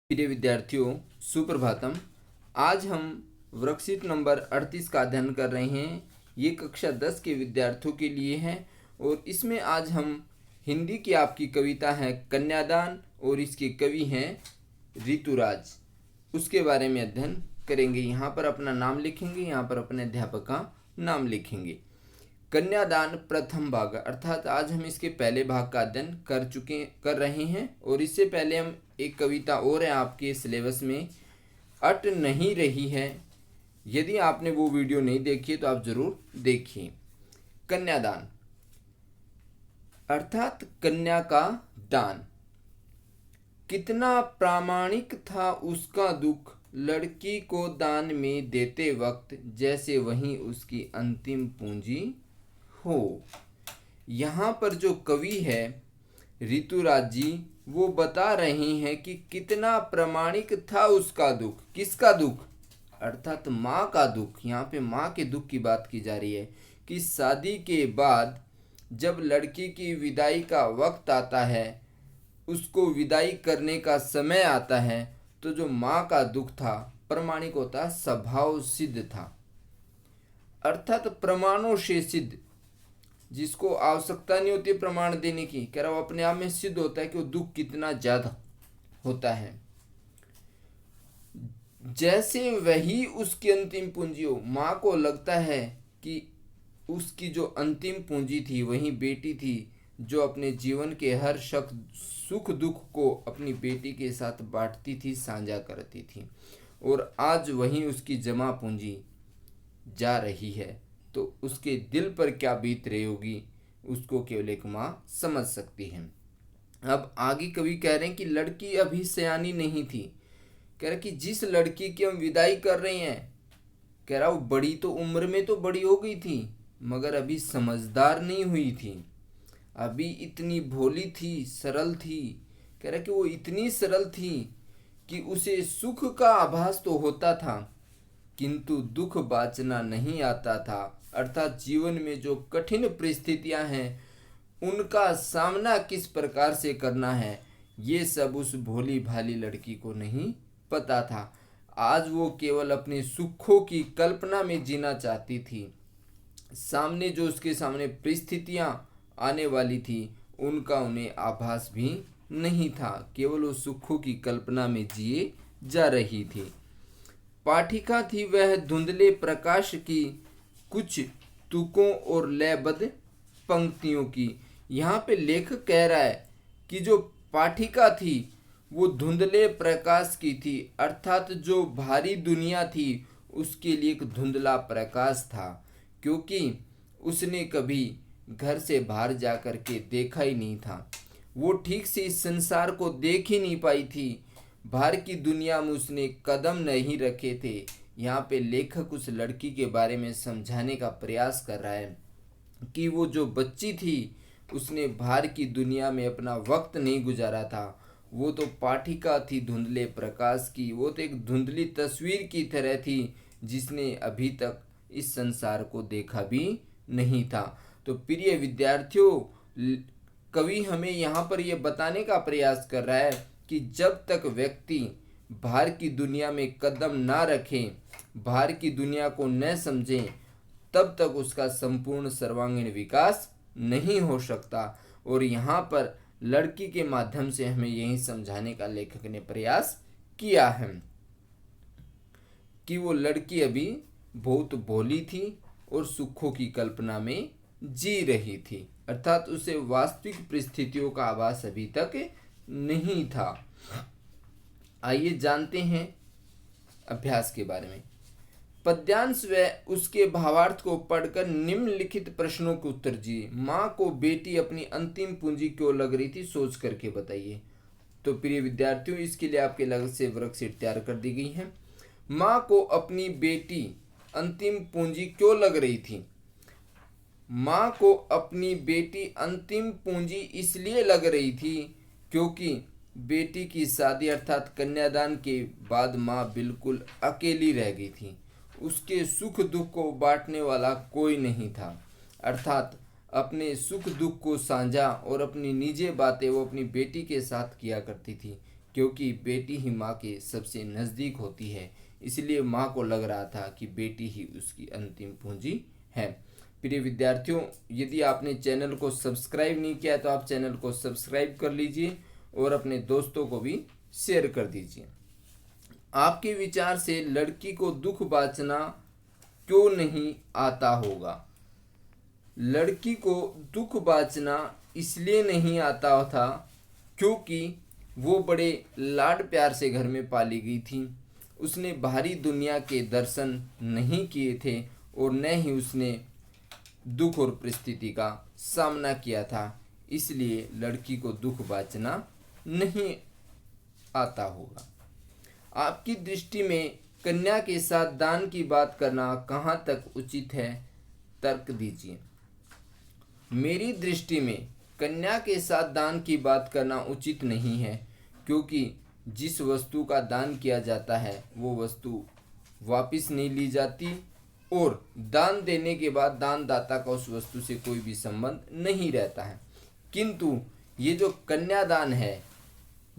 प्रिय विद्यार्थियों, सुप्रभातम। आज हम वर्कशीट नंबर 38 का अध्ययन कर रहे हैं। ये कक्षा 10 के विद्यार्थियों के लिए है और इसमें आज हम हिंदी की आपकी कविता है कन्यादान और इसके कवि हैं ऋतुराज, उसके बारे में अध्ययन करेंगे। यहाँ पर अपना नाम लिखेंगे, यहाँ पर अपने अध्यापक का नाम लिखेंगे। कन्यादान प्रथम भाग, अर्थात आज हम इसके पहले भाग का अध्ययन कर रहे हैं। और इससे पहले हम एक कविता और है आपके सिलेबस में, अट नहीं रही है। यदि आपने वो वीडियो नहीं देखी तो आप जरूर देखिए। कन्यादान अर्थात कन्या का दान। कितना प्रामाणिक था उसका दुख, लड़की को दान में देते वक्त, जैसे वही उसकी अंतिम पूंजी हो। यहाँ पर जो कवि है ऋतुराज जी, वो बता रहे हैं कि कितना प्रामाणिक था उसका दुख। किसका दुख? अर्थात माँ का दुख। यहाँ पे माँ के दुख की बात की जा रही है कि शादी के बाद जब लड़की की विदाई का वक्त आता है, उसको विदाई करने का समय आता है, तो जो माँ का दुख था प्रामाणिक होता, स्वभाव सिद्ध था, अर्थात प्रमाणों से सिद्ध, जिसको आवश्यकता नहीं होती प्रमाण देने की। कह रहा वो अपने आप में सिद्ध होता है कि वो दुख कितना ज्यादा होता है। जैसे वही उसकी अंतिम पूंजी हो। माँ को लगता है कि उसकी जो अंतिम पूंजी थी वही बेटी थी, जो अपने जीवन के हर सुख दुख को अपनी बेटी के साथ बांटती थी, साझा करती थी, और आज वही उसकी जमा पूंजी जा रही है, तो उसके दिल पर क्या बीत रही होगी उसको केवल एक माँ समझ सकती है। अब आगे कवि कह रहे हैं कि लड़की अभी सयानी नहीं थी। कह रहा कि जिस लड़की की हम विदाई कर रहे हैं, कह रहा वो बड़ी तो उम्र में तो बड़ी हो गई थी, मगर अभी समझदार नहीं हुई थी, अभी इतनी भोली थी, सरल थी। कह रहा कि वो इतनी सरल थी कि उसे सुख का आभास तो होता था, किंतु दुख बाँचना नहीं आता था। अर्थात जीवन में जो कठिन परिस्थितियां हैं उनका सामना किस प्रकार से करना है, ये सब उस भोली भाली लड़की को नहीं पता था। आज वो केवल अपने सुखों की कल्पना में जीना चाहती थी। सामने जो उसके सामने परिस्थितियां आने वाली थी उनका उन्हें आभास भी नहीं था, केवल वो सुखों की कल्पना में जिए जा रही थी। पाठिका थी वह धुंधले प्रकाश की, कुछ तुकों और लयबद्ध पंक्तियों की। यहाँ पे लेखक कह रहा है कि जो पाठिका थी वो धुंधले प्रकाश की थी, अर्थात जो भारी दुनिया थी उसके लिए एक धुंधला प्रकाश था, क्योंकि उसने कभी घर से बाहर जा कर के देखा ही नहीं था। वो ठीक से इस संसार को देख ही नहीं पाई थी, बाहर की दुनिया में उसने कदम नहीं रखे थे। यहाँ पे लेखक उस लड़की के बारे में समझाने का प्रयास कर रहा है कि वो जो बच्ची थी उसने बाहर की दुनिया में अपना वक्त नहीं गुजारा था। वो तो पाठिका थी धुंधले प्रकाश की, वो तो एक धुंधली तस्वीर की तरह थी जिसने अभी तक इस संसार को देखा भी नहीं था। तो प्रिय विद्यार्थियों, कवि हमें यहाँ पर यह बताने का प्रयास कर रहा है कि जब तक व्यक्ति बाहर की दुनिया में कदम ना रखे, बाहर की दुनिया को न समझे, तब तक उसका संपूर्ण सर्वांगीण विकास नहीं हो सकता। और यहाँ पर लड़की के माध्यम से हमें यही समझाने का लेखक ने प्रयास किया है कि वो लड़की अभी बहुत भोली थी और सुखों की कल्पना में जी रही थी, अर्थात उसे वास्तविक परिस्थितियों का आभास अभी तक नहीं था। आइए जानते हैं अभ्यास के बारे में। पद्यांश व उसके भावार्थ को पढ़कर निम्नलिखित प्रश्नों के उत्तर दीजिए। माँ को बेटी अपनी अंतिम पूंजी क्यों लग रही थी, सोच करके बताइए। तो प्रिय विद्यार्थियों, इसके लिए आपके अलग से वर्कशीट तैयार कर दी गई है। माँ को अपनी बेटी अंतिम पूंजी क्यों लग रही थी? माँ को अपनी बेटी अंतिम पूंजी इसलिए लग रही थी क्योंकि बेटी की शादी अर्थात कन्यादान के बाद माँ बिल्कुल अकेली रह गई थी। उसके सुख दुख को बांटने वाला कोई नहीं था, अर्थात अपने सुख दुख को साझा और अपनी निजी बातें वो अपनी बेटी के साथ किया करती थी, क्योंकि बेटी ही माँ के सबसे नज़दीक होती है, इसलिए माँ को लग रहा था कि बेटी ही उसकी अंतिम पूंजी है। प्रिय विद्यार्थियों, यदि आपने चैनल को सब्सक्राइब नहीं किया तो आप चैनल को सब्सक्राइब कर लीजिए और अपने दोस्तों को भी शेयर कर दीजिए। आपके विचार से लड़की को दुख बांचना क्यों नहीं आता होगा? लड़की को दुख बांचना इसलिए नहीं आता था क्योंकि वो बड़े लाड प्यार से घर में पाली गई थी। उसने बाहरी दुनिया के दर्शन नहीं किए थे और न ही उसने दुख और परिस्थिति का सामना किया था, इसलिए लड़की को दुख बांचना नहीं आता होगा। आपकी दृष्टि में कन्या के साथ दान की बात करना कहाँ तक उचित है? तर्क दीजिए। मेरी दृष्टि में कन्या के साथ दान की बात करना उचित नहीं है, क्योंकि जिस वस्तु का दान किया जाता है वो वस्तु वापस नहीं ली जाती और दान देने के बाद दानदाता का उस वस्तु से कोई भी संबंध नहीं रहता है। किंतु ये जो कन्यादान है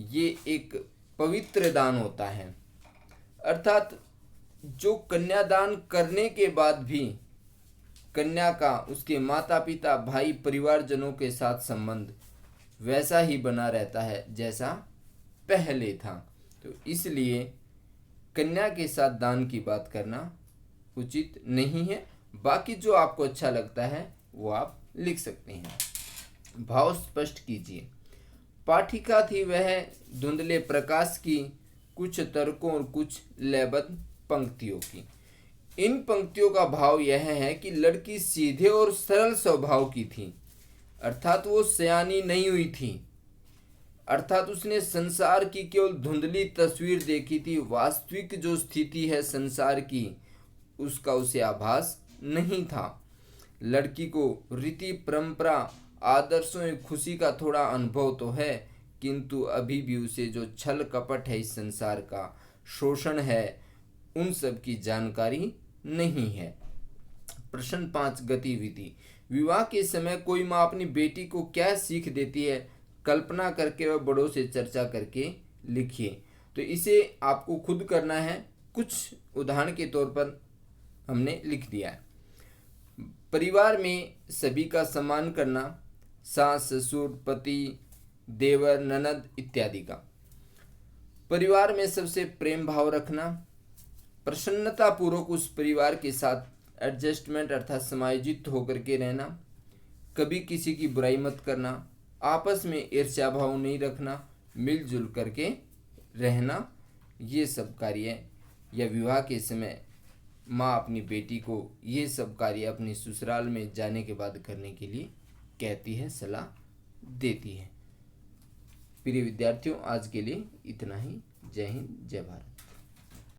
ये एक पवित्र दान होता है, अर्थात जो कन्यादान करने के बाद भी कन्या का उसके माता पिता भाई परिवारजनों के साथ संबंध वैसा ही बना रहता है जैसा पहले था। तो इसलिए कन्या के साथ दान की बात करना उचित नहीं है। बाकी जो आपको अच्छा लगता है वो आप लिख सकते हैं। भाव स्पष्ट कीजिए। पाठिका थी वह धुंधले प्रकाश की, कुछ तर्कों और कुछ लयबद्ध पंक्तियों की। इन पंक्तियों का भाव यह है कि लड़की सीधे और सरल स्वभाव की थी, अर्थात वो सयानी नहीं हुई थी, अर्थात उसने संसार की केवल धुंधली तस्वीर देखी थी। वास्तविक जो स्थिति है संसार की उसका उसे आभास नहीं था। लड़की को रीति परंपरा आदर्शों और खुशी का थोड़ा अनुभव तो है, किंतु अभी भी उसे जो छल कपट है इस संसार का, शोषण है, उन सब की जानकारी नहीं है। प्रश्न 5 गतिविधि। विवाह के समय कोई माँ अपनी बेटी को क्या सीख देती है? कल्पना करके व बड़ों से चर्चा करके लिखिए। तो इसे आपको खुद करना है, कुछ उदाहरण के तौर पर हमने लिख दिया है। परिवार में सभी का सम्मान करना, सास ससुर पति देवर ननद इत्यादि का। परिवार में सबसे प्रेम भाव रखना, प्रसन्नता पूर्वक उस परिवार के साथ एडजस्टमेंट अर्थात समायोजित होकर के रहना, कभी किसी की बुराई मत करना, आपस में ईर्ष्या भाव नहीं रखना, मिलजुल करके रहना। ये सब कार्य या विवाह के समय माँ अपनी बेटी को ये सब कार्य अपनी ससुराल में जाने के बाद करने के लिए कहती है, सलाह देती है। प्रिय विद्यार्थियों, आज के लिए इतना ही। जय हिंद, जय भारत।